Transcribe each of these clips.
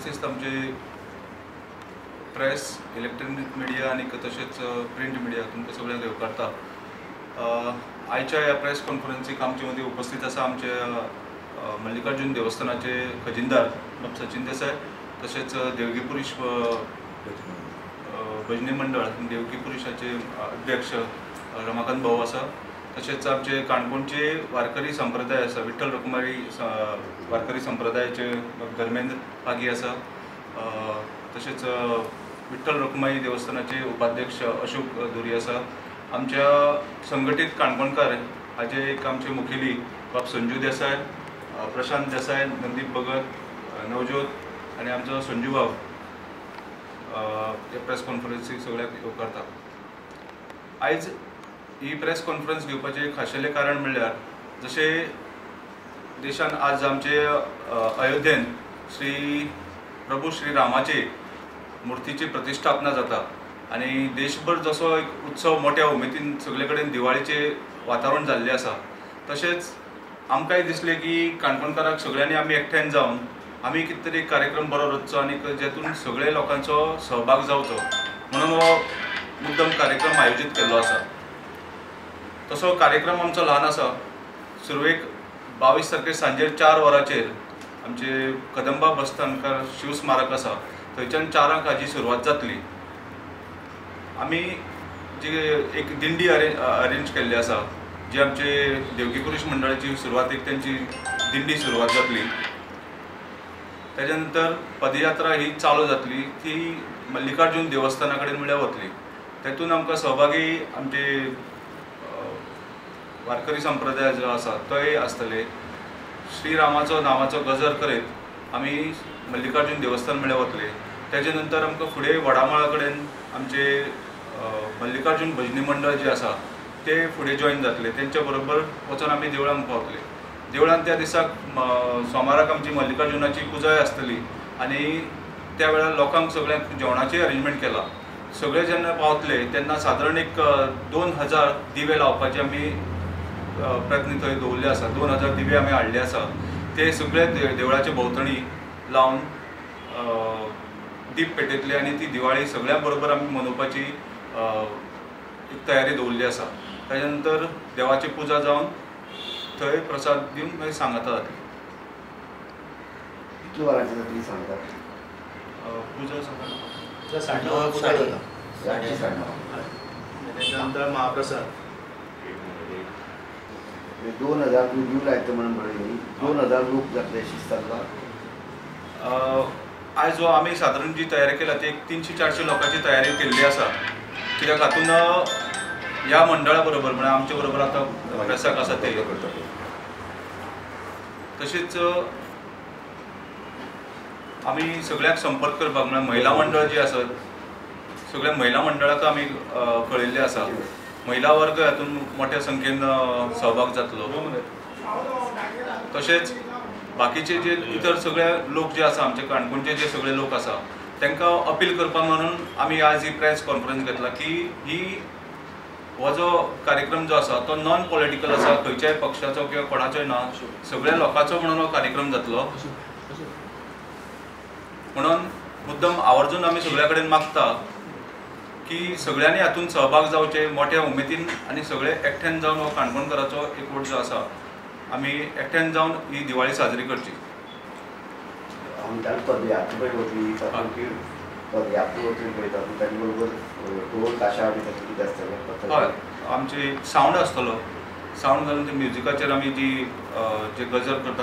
उपस्थित आमचे press, electronic media आणि तसेच प्रिंट मिडिया तुमकां सगळ्यांक येवकारता। आयच्या ह्या प्रेस कॉन्फरन्सीक आमचे मदीं उपस्थित आसा आमचे मल्लिकार्जुन देवस्थानाचे खजिनदार सचिन देसाय, तसेच देवगीपुरीश भजनी मंडळ देवगीपुरीशाचे अध्यक्ष रमाकांत भाऊ आसा, तसेच आमचे काणकोणचे वारकरी संप्रदाय आसा विठ्ठल रखुमाई वारकरी संप्रदायाचे धर्मेंद्र पागी आसा, तसेच विठ्ठल रखुमाई देवस्थानाचे उपाध्यक्ष अशोक धुरी आसा। आमच्या संघटित काणकोणकार हाजे एक आमचे मुखेली बाब संजू देसाय, प्रशांत देसाय, नंदीप भगत, नवज्योत आणि आमचो संजू भाव प्रेस कॉन्फरन्सीक सगळ्याक येवकारता। आयज ही प्रेस कॉन्फरन्स घेवपाचें खाशेलें कारण म्हणल्यार जशे देशान आज आमचे अयोध्येन प्रभू श्री रामाचे मुर्तीची प्रतिष्ठापना जाता आणि देशभर जसो एक उत्सव मोठ्या उमेदीन सगळे कडेन दिवाळीचे वातावरण जाल्लें आसा, तशेंच आमकांय दिसलें की काणकोणकाराक सगळ्यांनी आमी एकठांय जावन आमी कितें तरी कार्यक्रम बरो रचचो आनी जेतून सगळे लोकांचो सहभाग जावचो म्हणून हो मुद्दम कार्यक्रम आयोजीत केल्लो आसा। तसो कार्यक्रम आमचो ल्हान आसा। सुरवेक 22 तारखेर सांजे 4 वरांचेर आमचे कदंबा बसस्थानकार शिव स्मारक आसा थंयच्यान 4 हाची सुरवात जातली। आमी जी एक दिंडी अरेंज केल्ली आसा जी आमचे देवगीपुरीश मंडळाची सुरवातीक त्यांची दिंडी सुरवात जातली। त्याच्या नंतर पदयात्रा ही चालू जातली, ती मल्लिकार्जुन देवस्थाना कडेन म्हळ्यार वतली। तेतून आमकां सहभागी आमचे वारकरी संप्रदाय जो आसा तोय आसतले। श्रीरामाचो नामाचो गजर करीत आमी मल्लिकार्जुन देवस्थान म्हळ्यार वतले। तेजे नंतर आमकां फुडें वडामाळा कडेन आमचे मल्लिकार्जुन भजनी मंडळ जे आसा ते फुडें जॉइन जातले, तेंच्या बरोबर वचून आमी देवळांत पावतले। देवळांत त्या दिसाक सोमाराक आमची मल्लिकार्जुनाची पुजाय आसतली आनी त्या वेळार लोकांक सगळ्यांक जेवणाची अरेंजमेंट केला। सगळे जेन्ना पावतले तेन्ना सादारण एक 2000 दिवे लावपाचे आमी प्रयत्न थंय दवरले आसा। 2000 दिवे आमी हाडले आसा, ते सगळे देवळाच्या भोंवतणी लावन दीप पेटयतले आनी ती दिवाळी सगळ्यां बरोबर आमी मनोवपाची एक तयारी दवरली आसा। ताच्या नंतर देवाची पुजा जावन थंय प्रसाद दिवन मागीर सांगाता जातली। कितल्या वरांची जातली सांगता? पुजा सकाळी 9:30 त्याच्यानंतर महाप्रसाद 2000 दिव लायता म्हणून बरयली। 2000 लोक जातले शिस्तांतला। आयज जो आमी सादारण जी तयारी केला ती 300-400 लोकांची तयारी केल्ली आसा, कित्याक हातून ह्या मंडळा बरोबर म्हळ्यार आमचे बरोबर आतां प्रेसाक आसा ते, तशेंच आमी सगळ्याक संपर्क करपाक म्हळ्यार महिला मंडळ जी आसत सगळ्या महिला मंडळाक आमी कळयल्ले आसा। महिला वर्ग हातून मोठ्या संख्येन सहभाग जातलो। तशेंच बाकीचे जे इतर सगळे लोक जे आसा आमचे काणकोणचे जे सगळे लोक आसा तांकां अपील करपाक म्हणून आमी आज ही प्रेस कॉन्फरन्स घेतला की हो जो कार्यक्रम जो आसा तो नॉन पॉलिटिकल आसा, खंयच्याय पक्षाचो किंवा कोणाचोय ना, सगळ्या लोकांचो म्हणून हो कार्यक्रम जातलो। म्हणून मुद्दम आवर्जून आमी सगळ्या कडेन मागता की सगळ्यांनी हातून सहभाग जावचे मोठ्या उमेदीन आनी सगळे एकठांय जावन हो काणकोणकाराचो एकवट जो आसा आमी एकठांय जावन ही दिवाळी साजरी करची। पदयात्रा वतली पदयात्रा वतली पळयता ताचे बरोबर ढोल ताशा बी तशें कितें आसतलें? हय, आमचे सावंड आसतलो। सावंड घालून ते म्युजिकाचेर आमी जे गजर करता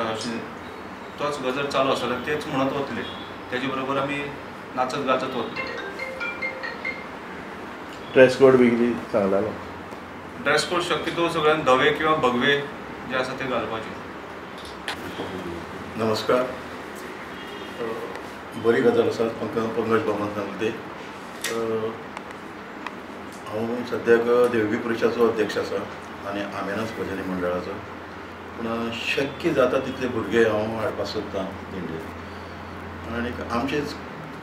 तोच गजर चालू आसतलो, तेच म्हणत वतले। तेजे बरोबर आमी नाचत गाचत वतले। ड्रेस कोड बी कितें सांगलालो? ड्रेस कोड शक्यतो सगळ्यांक धवे किंवा भगवे जे आसा ते घालपाचे। नमस्कार, बरी गजाल आसा पंकज भवन सांगले ते। हांव सद्याक देवगीपुरीशाचो अध्यक्ष आसा आनी आमेनस भजनी मंडळाचो, पूण शक्य जाता तितले भुरगे हांव हाडपाक सोदतां दिंडेर। आनी आमचे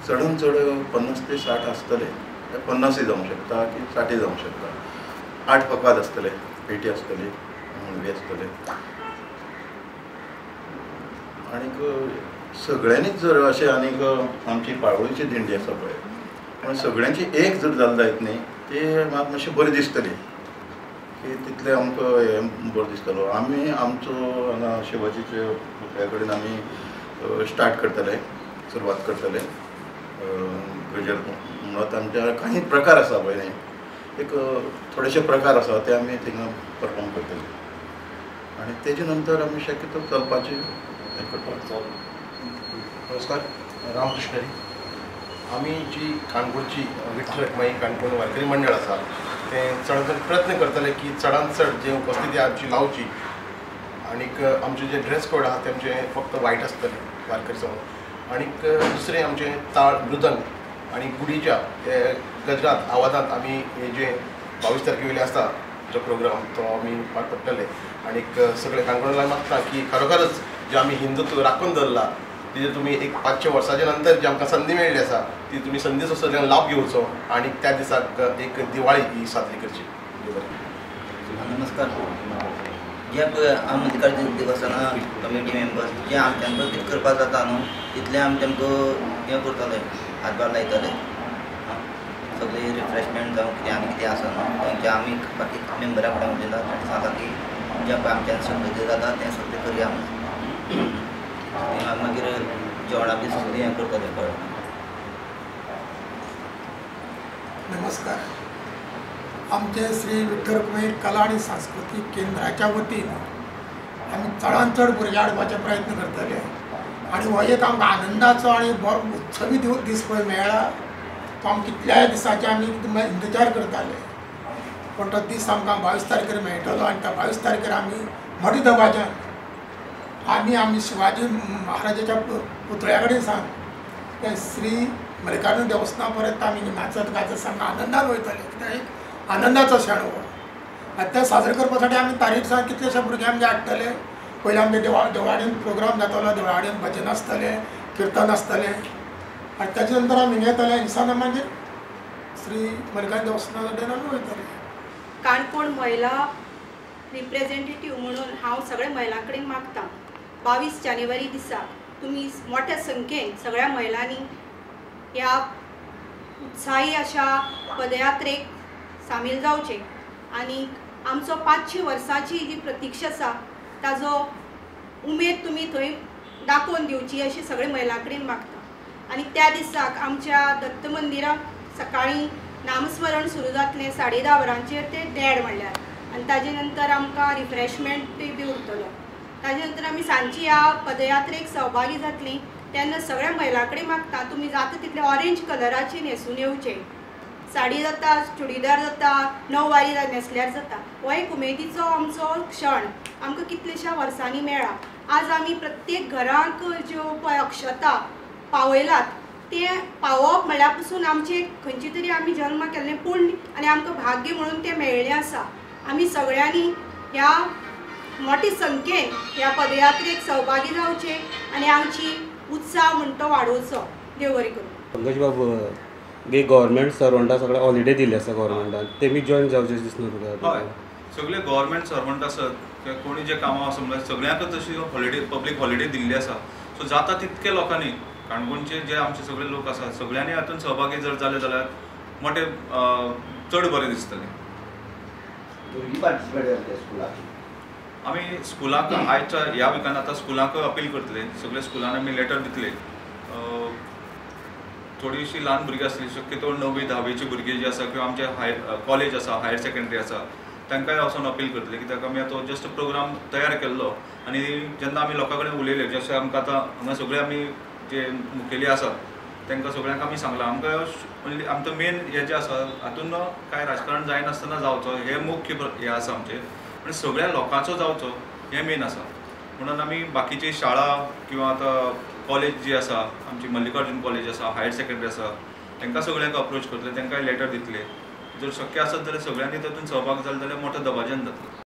चडांत चड 50 ते 60 आसतले, 50 जावंक शकता की 60 जावंक शकता। 8 फकाद आसतले, पेटी आसतली, मुणवी आसतले। आनीक सगळ्यांनीच जर अशें आनीक आमची पाळोळीची दिंडी आसा पळय पण सगळ्यांची एक जर जालें जायत न्ही ती म्हाका मातशें बरें दिसतली की तितलें आमकां हें बरो दिसतलो आमी आमचो हांगा शिवाजीचे पुतळ्या कडेन आमी स्टार्ट करतले सुरवात करतले गजर म्हणत आमच्या काही प्रकार आसा पळय न्ही एक थोडेशे प्रकार आसा ते आमी थिंगा परफॉर्म करतले आनी तेजे नंतर आमी शक्यतो चलपाची हें करपाक नमस्कार रामकृष्णरी आमी जी काणकोणची विठ्ठल रखुमाई काणकोण वारकरी मंडळ आसा ते चड प्रयत्न करतले की चडांत चड जे उपस्थिती आमची लावची आनीक आमचे जे ड्रेस कोड आहा तेमचे फक्त वायट आसतले वारकरी समोर आनीक दुसरें आमचें ताळ मृदंग आनी गुडीच्या गजरात आवाजांत आमी हे जे 22 तारखे आसता जो प्रोग्राम तो आमी पार पडटले आनीक सगळे काणकोणकार मागता की खरोखरच जे आमी हिंदुत्व राखून दवरला तिजे तुमी एक 500 वर्सांच्या नंतर जी आमकां संदी मेळ्ळी आसा ती तुमी संदीचो सगळ्यांक लाभ घेवचो आनी त्या दिसाक एक दिवाळी ही साजरी करची. नमस्कार. जे मल्लिकार्जून देवस्थाना कमिटी मेंबर्स जे आमच्यान कितें करपाक जाता न्हू तितलें आमी तेमकां हें करतले हातभार लायतले सगळे रिफ्रेशमेंट जावं कितें आनी कितें आसा न्हू तेंचे आमी बाकी मेंबरा कडेन उलयता तांणी सांगता की जें पळय आमच्यान सगळें जाता तें सगळें करया म्हणून मागीर जेवणा बी सगळें हें करतले कळ्ळें. नमस्कार. आमचे श्री विठ्ठल रखुमाई कला आणि सांस्कृतिक केंद्राच्या वतीन आमी चडांत चड भुरग्यां हाडपाचे प्रयत्न करतले आनी हो एक आमकां आनंदाचो आनी बरो उत्सवी दीस पळय मेळ्ळा तो आमी कितल्याय दिसाचे आमी इंतजार करताले पण तो दीस आमकां 22 तारखेर मेळटलो आनी त्या 22 तारखेर आमी मोठ्या दबाज्यान आमी शिवाजी महाराजाच्या पुतळ्या कडेन सावन ते श्री मल्लिकार्जून देवस्थाना पर्यंत आमी नाचत गाचत सामको आनंदान वयतले कित्याक एक आनंदाचो क्षण हो आनी ते साजरे करपा साठी आमी तारीख सावन कितलेशे भुरगे आमचे हाडटले पयलीं आमचे देवळाडेन प्रोग्राम जातालो देवळाडेन भजन आसतले किर्तन आसतले आनी ताचे नंतर आमी येतले दिसान मागीर श्री मल्लिकार्जून देवस्थाना कडेन आमी वयतले. काणकोण महिला रिप्रेझेंटेटिव्ह म्हणून हांव सगळ्या महिलां कडेन मागतां 22 जानेवारी दिसा तुमी मोठ्या संख्येन सगळ्या महिलांनी ह्या उत्साही अशा पदयात्रेक सामील जावचे आनी आमचो 500 वर्सांची जी प्रतीक्षा आसा ताजो उमेद तुमी थंय दाखोवन दिवची अशी सगळे महिलां कडेन मागता. आनी त्या दिसाक आमच्या दत्त मंदिराक सकाळीं नामस्मरण सुरू जातलें 10:30 वरांचेर ते देड म्हणल्यार आनी ताजे नंतर आमकां रिफ्रेशमेंट बी उरतलो. ताजे नंतर आमी सांजची ह्या पदयात्रेक सहभागी जातलीं तेन्ना सगळ्या महिलां कडेन मागता तुमी जाता तितले ऑरेंज कलराची न्हेसून येवचे. साडी जाता चुडीदार जाता णववारी न्हेसल्यार जाता. हो एक उमेदीचो आमचो क्षण आमकां कितलेशा वर्सांनी मेळ्ळा. आज आमी प्रत्येक घराक ज्यो पळय अक्षता पावयलात ते पावप म्हळ्यार पसून आमचे खंयची तरी आमी जल्म केल्लें पुण्य आनी आमकां भाग्य म्हणून तें मेळ्ळें आसा. आमी सगळ्यांनी ह्या मोठी संख्येन ह्या पदयात्रेक सहभागी जावचे आनी आमची उत्साह म्हणतो वाडोवचो. देव बरें करूं. पंकज बाबू गे गव्हर्मेंट सर्वंटाक सगळे हॉलिडे दिल्ले आसा गव्हर्मेंटान तेमी जॉईन जावचे दिसना तुका. हय सगळे गव्हर्मेंट सर्वंट आसत किंवा कोणी जे कामां आसा म्हणजे सगळ्यांकच तशी हॉलिडे पब्लीक हॉलिडे दिल्ली आसा. सो जाता तितके लोकांनी काणकोणचे जे आमचे सगळे लोक आसात सगळ्यांनी हातूंत सहभागी जर जाले जाल्यार मोठे चड बरें दिसतलें. भुरगीं पार्टिसिपेट जातले स्कुलाक आमी स्कुलाक आयच्या ह्या विकान आतां स्कुलाक अपील करतले सगळे स्कुलान आमी लेटर दितले. थोडीशीं ल्हान भुरगीं आसली शक्यतो 9वी 10वीची भुरगीं जी आसा किंवा आमचे कॉलेज आसा हायर सेकंडरी आसा तांकांय वचून अपील करतले कित्याक आमी आतां जस्ट प्रोग्राम तयार केल्लो आनी जेन्ना आमी लोकां कडेन उलयले जशें आमकां आतां हांगा सगळे आमी जे मुखेली आसात तांकां सगळ्यांक आमी सांगलां आमकां आमचो मेन हें जें आसा हातून कांय राजकारण जायनासतना जावचो हें मुख्य हें आसा आमचें आनी सगळ्या लोकांचो जावचो हें मेन आसा. म्हणून आमी बाकीची शाळा किंवा आतां कॉलेज जी आसा आमची मल्लिकार्जून कॉलेज आसा हायर सेकंडरी आसा तांकां सगळ्यांक अप्रोच करतले तांकांय लेटर दितले. जर शक्य आसत जाल्यार सगळ्यांनी तातूंत सहभाग जाले जाल्यार मोठ्या दबाज्यान जातलो.